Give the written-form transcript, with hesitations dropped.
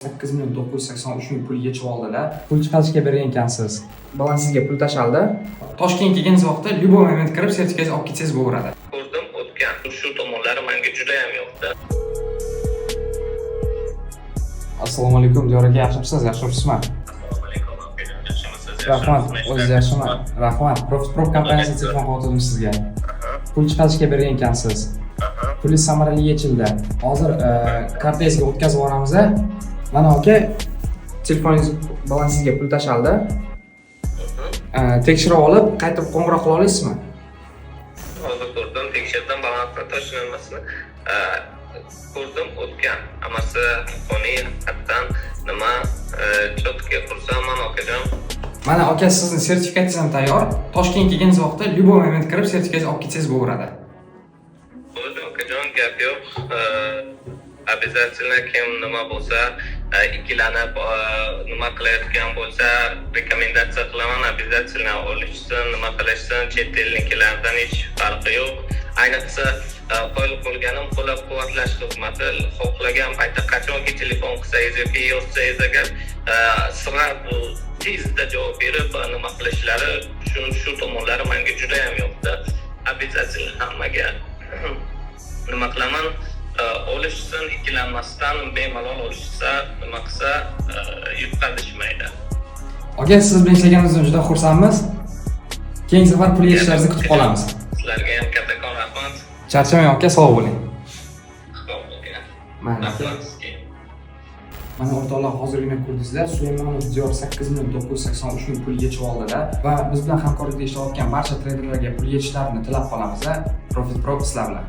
8.983.000 pul yechib oldilar. Pul chiqarishga bergan ekansiz. Balansingizga pul tashaldi. Toshkentga kelganingiz vaqtda любой moment kirib sertifikatingizni olib ketsangiz bo'laveradi. Ko'rdim, o'tgan. Shu tomonlari menga juda ham yoqdi. Assalomu alaykum, Diyor aka, yaxshimisiz? Yaxshimisiz? Assalomu alaykum, yaxshimisiz? Rahmat, o'zingiz yaxshimi? Rahmat. Profit kompaniyasi telefon qildim sizga. Pul chiqarishga bergan ekansiz. Pulingiz samarali yechildi. Hozir kartangizga o'tkazib yuboramiz. Mana aka, Telefoningiz balansingizga pul tashaldi. tekshirib olib, qaytib qo'ng'iroq qila olasizmi? Hozir ko'rdim, tekshirdim, balansni tashlanmasini. Ko'rdim, o'tgan. Hammasi qonuniy, haqiqatan nima cho'tga qursaman, okajon. Mana aka, sizning sertifikatingiz ham tayyor. Toshkentga kelganingiz vaqtda любой moment kirib sertifikatingizni olib ketsangiz bo'laveradi. Bo'ldi, okajon, gap yo'q. Обязательно kim nima bo'lsa, ikkilanib nima qilayotgan bo'lsa, rekomendatsiya qilaman, обязательно olishsin, nima qilishsin, chet elliklardan hech farqi yo'q. Ayniqsa qo'yganim qo'llab-quvvatlash xizmati xohlagan paytda qachonki telefon qilsangiz yoki yozsangiz agar sira bu tezda javob berib nima qilishlari shu tomonlari menga juda ham yoqdi. Обязательно hammaga nima qilaman, olishsin, ikkilanmasdan bemalol olishsa, nima qilsa yutqazishmaydi. Aka, siz bilan ishlaganimizdan juda xursandmiz. Keyingi safar pul yechishlaringizni kutib qolamiz. Sizlarga ham kattakon rahmat. Charchamang aka, sog' bo'ling. Xo'p, aka. Mana o'rtoqlar, hozirgina ko'rdingizlar, Sulaymonov Diyor 8.983.000 pul yechib oldilar va biz bilan hamkorlikda ishlayotgan barcha treyderlarga pul yechishlarini tilab qolamiz. Profit Pro sizlar bilan.